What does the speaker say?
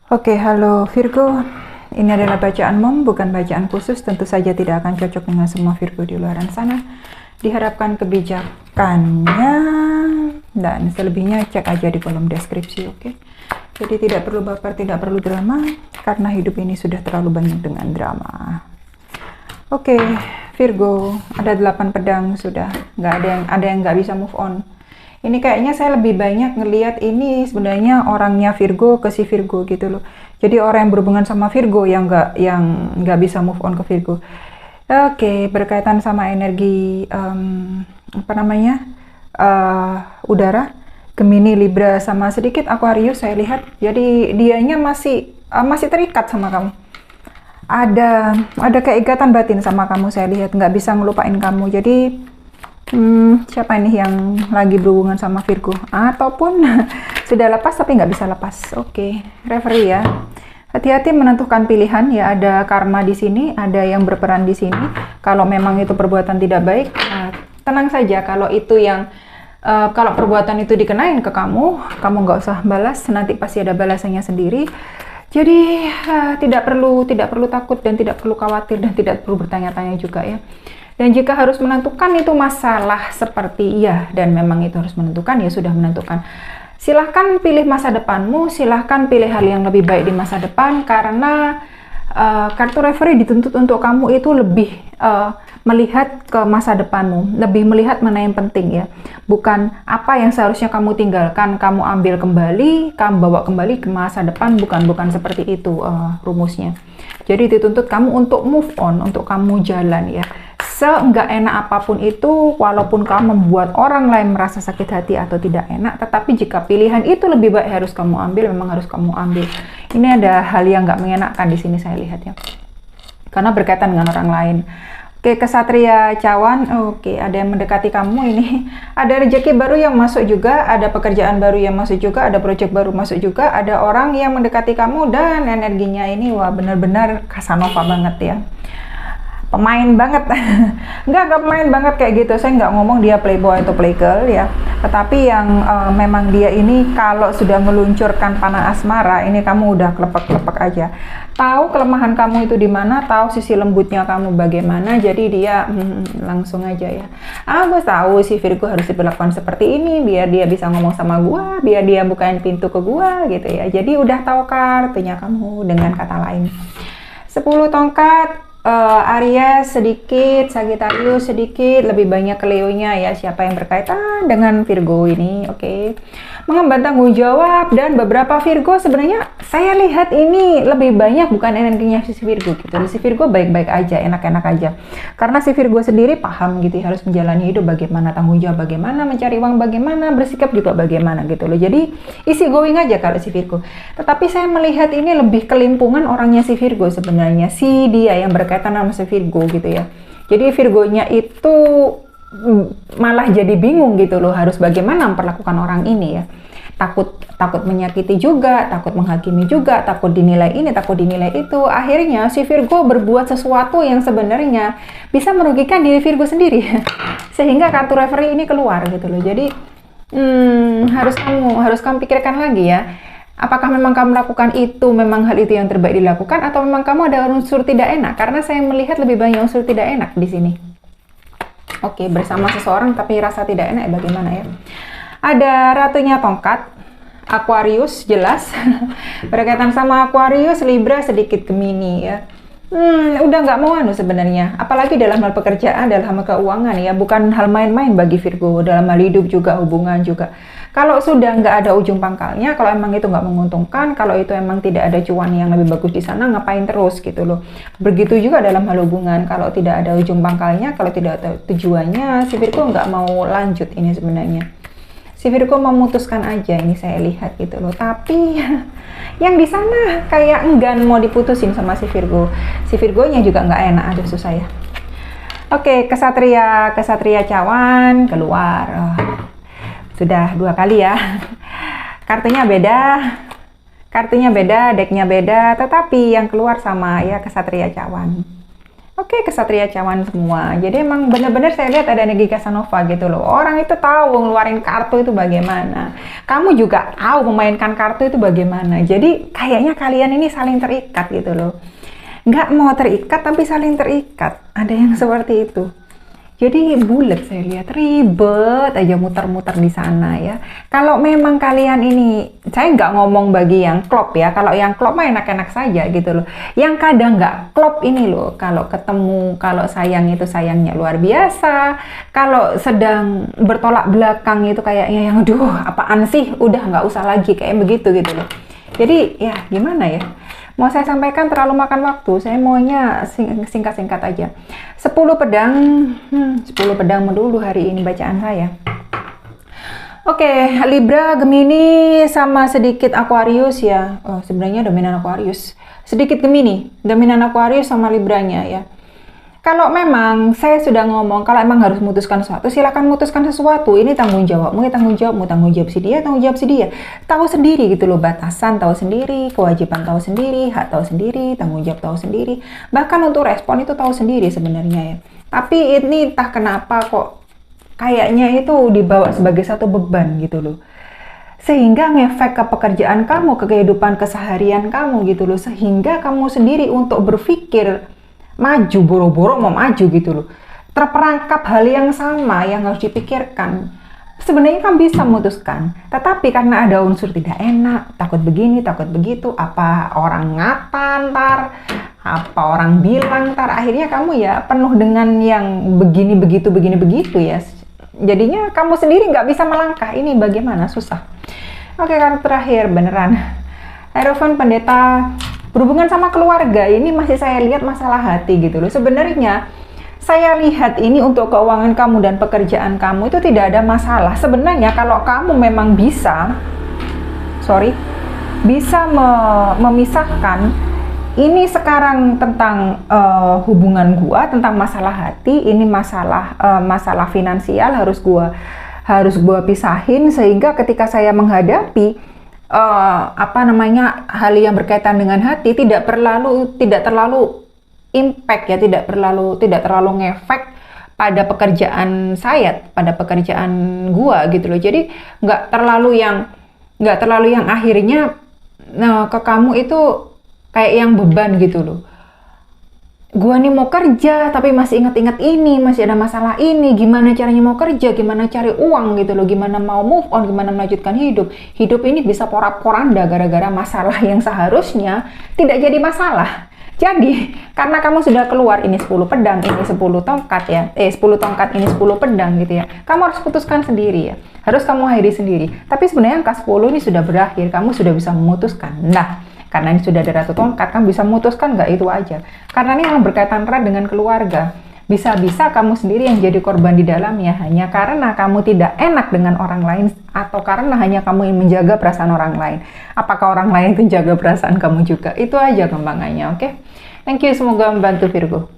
Oke, halo Virgo. Ini adalah bacaan mom, bukan bacaan khusus. Tentu saja tidak akan cocok dengan semua Virgo di luar sana. Diharapkan kebijakannya dan selebihnya cek aja di kolom deskripsi, oke? Jadi tidak perlu baper, tidak perlu drama, karena hidup ini sudah terlalu banyak dengan drama. Oke, Virgo, ada 8 pedang sudah. Nggak ada yang nggak bisa move on. Ini kayaknya saya lebih banyak ngelihat ini sebenarnya orangnya Virgo ke si Virgo gitu loh. Jadi orang yang berhubungan sama Virgo yang nggak bisa move on ke Virgo. Oke, berkaitan sama energi apa namanya udara, Gemini, Libra, sama sedikit Aquarius saya lihat. Jadi dianya masih terikat sama kamu. Ada keikatan batin sama kamu saya lihat, nggak bisa ngelupain kamu. Jadi siapa ini yang lagi berhubungan sama Virgo ataupun sudah lepas tapi nggak bisa lepas. Oke, referee ya, hati-hati menentukan pilihan ya. Ada karma di sini, ada yang berperan di sini. Kalau memang itu perbuatan tidak baik, tenang saja. Kalau itu kalau perbuatan itu dikenain ke kamu nggak usah balas, nanti pasti ada balasannya sendiri. Jadi tidak perlu takut dan tidak perlu khawatir dan tidak perlu bertanya-tanya juga ya. Dan jika harus menentukan itu masalah seperti iya dan memang itu harus menentukan, ya sudah menentukan. Silahkan pilih masa depanmu, silahkan pilih hal yang lebih baik di masa depan, karena kartu referee dituntut untuk kamu itu lebih melihat ke masa depanmu, lebih melihat mana yang penting ya. Bukan apa yang seharusnya kamu tinggalkan, kamu ambil kembali, kamu bawa kembali ke masa depan, bukan seperti itu rumusnya. Jadi dituntut kamu untuk move on, untuk kamu jalan ya. Seenggak enak apapun itu, walaupun kamu membuat orang lain merasa sakit hati atau tidak enak, tetapi jika pilihan itu lebih baik harus kamu ambil, memang harus kamu ambil. Ini ada hal yang nggak mengenakan di sini saya lihat ya, karena berkaitan dengan orang lain. Oke, kesatria cawan. Oke, ada yang mendekati kamu ini. Ada rezeki baru yang masuk juga, ada pekerjaan baru yang masuk juga, ada proyek baru masuk juga, ada orang yang mendekati kamu dan energinya ini wah benar-benar Casanova banget ya. Pemain banget. Enggak pemain banget kayak gitu. Saya nggak ngomong dia playboy atau playgirl ya, tetapi yang memang dia ini kalau sudah meluncurkan panah asmara ini kamu udah klepek-klepek aja. Tahu kelemahan kamu itu di mana, tahu sisi lembutnya kamu bagaimana, jadi dia langsung aja ya. Gue tahu si Virgo harus diperlakukan seperti ini biar dia bisa ngomong sama gua, biar dia bukain pintu ke gua gitu ya. Jadi udah tahu kartunya kamu, dengan kata lain. 10 tongkat. Aries sedikit, Sagittarius sedikit, lebih banyak Leo-nya ya, siapa yang berkaitan dengan Virgo ini, oke. Mengemban tanggung jawab, dan beberapa Virgo sebenarnya saya lihat ini lebih banyak bukan energinya si Virgo gitu. Si Virgo baik-baik aja, enak-enak aja. Karena si Virgo sendiri paham gitu, harus menjalani hidup bagaimana, tanggung jawab bagaimana, mencari uang bagaimana, bersikap juga bagaimana gitu loh. Jadi easy going aja kalau si Virgo. Tetapi saya melihat ini lebih kelimpungan orangnya si Virgo sebenarnya, si dia yang berkaitan sama si Virgo gitu ya. Jadi Virgonya itu malah jadi bingung gitu loh, harus bagaimana memperlakukan orang ini ya. Takut menyakiti juga, takut menghakimi juga, takut dinilai ini, takut dinilai itu. Akhirnya si Virgo berbuat sesuatu yang sebenarnya bisa merugikan diri Virgo sendiri. Sehingga kartu referee ini keluar gitu loh. Jadi harus kamu pikirkan lagi ya. Apakah memang kamu melakukan itu, memang hal itu yang terbaik dilakukan, atau memang kamu ada unsur tidak enak? Karena saya melihat lebih banyak unsur tidak enak di sini. Oke, bersama seseorang tapi rasa tidak enak bagaimana ya? Ada ratunya tongkat, Aquarius jelas. Berkaitan sama Aquarius, Libra sedikit Gemini ya. Udah nggak mau sebenarnya, apalagi dalam hal pekerjaan, dalam hal keuangan ya, bukan hal main-main bagi Virgo. Dalam hal hidup juga, hubungan juga. Kalau sudah nggak ada ujung pangkalnya, kalau emang itu nggak menguntungkan, kalau itu emang tidak ada cuan yang lebih bagus di sana, ngapain terus gitu loh. Begitu juga dalam hal hubungan, kalau tidak ada ujung pangkalnya, kalau tidak ada tujuannya, si Virgo nggak mau lanjut ini sebenarnya. Si Virgo memutuskan aja ini saya lihat gitu loh. Tapi yang di sana kayak enggan mau diputusin sama si Virgo. Si Virgonya juga nggak enak, aduh susah ya. Oke, kesatria cawan keluar. Sudah 2 kali ya. Kartunya beda, decknya beda, tetapi yang keluar sama ya kesatria cawan. Oke, kesatria cawan semua. Jadi emang bener-bener saya lihat ada energi Casanova gitu loh. Orang itu tahu ngeluarin kartu itu bagaimana. Kamu juga tahu memainkan kartu itu bagaimana. Jadi kayaknya kalian ini saling terikat gitu loh. Nggak mau terikat tapi saling terikat. Ada yang seperti itu. Jadi bulat saya lihat, ribet aja muter-muter di sana ya. Kalau memang kalian ini, saya nggak ngomong bagi yang klop ya. Kalau yang klop mah enak-enak saja gitu loh. Yang kadang nggak klop ini loh, kalau ketemu, kalau sayang itu sayangnya luar biasa. Kalau sedang bertolak belakang itu kayaknya yang, aduh apaan sih, udah nggak usah lagi, kayak begitu gitu loh. Jadi ya gimana ya. Mau saya sampaikan terlalu makan waktu, saya maunya singkat-singkat aja. 10 pedang, 10 pedang dulu hari ini bacaan saya. Oke, Libra, Gemini, sama sedikit Aquarius ya. Oh, sebenarnya dominan Aquarius. Sedikit Gemini, dominan Aquarius sama Libranya ya. Kalau memang saya sudah ngomong, kalau emang harus memutuskan sesuatu, silakan memutuskan sesuatu. Ini tanggung jawabmu, ya tanggung jawabmu, tanggung jawab si dia, tanggung jawab si dia. Tahu sendiri gitu loh, batasan tahu sendiri, kewajiban tahu sendiri, hak tahu sendiri, tanggung jawab tahu sendiri. Bahkan untuk respon itu tahu sendiri sebenarnya ya. Tapi ini entah kenapa kok kayaknya itu dibawa sebagai satu beban gitu loh. Sehingga ngefek ke pekerjaan kamu, ke kehidupan keseharian kamu gitu loh. Sehingga kamu sendiri untuk berpikir maju, boro-boro mau maju gitu loh, terperangkap hal yang sama yang harus dipikirkan. Sebenarnya kan bisa memutuskan, tetapi karena ada unsur tidak enak, takut begini, takut begitu, apa orang ngata ntar, apa orang bilang ntar, akhirnya kamu ya penuh dengan yang begini begitu ya. Jadinya kamu sendiri nggak bisa melangkah. Ini bagaimana, susah. Oke, kartu terakhir beneran Hierophant, pendeta. Berhubungan sama keluarga, ini masih saya lihat masalah hati gitu loh. Sebenarnya saya lihat ini untuk keuangan kamu dan pekerjaan kamu itu tidak ada masalah. Sebenarnya kalau kamu memang bisa memisahkan ini sekarang tentang hubungan gua, tentang masalah hati, ini masalah finansial harus gua pisahin, sehingga ketika saya menghadapi hal yang berkaitan dengan hati tidak terlalu impact ya, tidak terlalu ngefek pada pekerjaan saya, pada pekerjaan gua gitu loh. Jadi nggak terlalu yang akhirnya ke kamu itu kayak yang beban gitu loh. Gua nih mau kerja tapi masih ingat-ingat ini, masih ada masalah ini, gimana caranya mau kerja, gimana cari uang gitu loh, gimana mau move on, gimana melanjutkan hidup. Hidup ini bisa porak-poranda gara-gara masalah yang seharusnya tidak jadi masalah. Jadi, karena kamu sudah keluar ini 10 pedang, ini 10 tongkat ya. 10 tongkat, ini 10 pedang gitu ya. Kamu harus putuskan sendiri ya. Harus kamu akhiri sendiri. Tapi sebenarnya angka 10 ini sudah berakhir, kamu sudah bisa memutuskan. Nah, karena ini sudah ada ratu tongkat, kamu bisa memutuskan nggak itu aja. Karena ini yang berkaitan erat dengan keluarga. Bisa-bisa kamu sendiri yang jadi korban di dalamnya hanya karena kamu tidak enak dengan orang lain, atau karena hanya kamu yang menjaga perasaan orang lain. Apakah orang lain itu jaga perasaan kamu juga? Itu aja kembangannya, oke? Thank you, semoga membantu Virgo.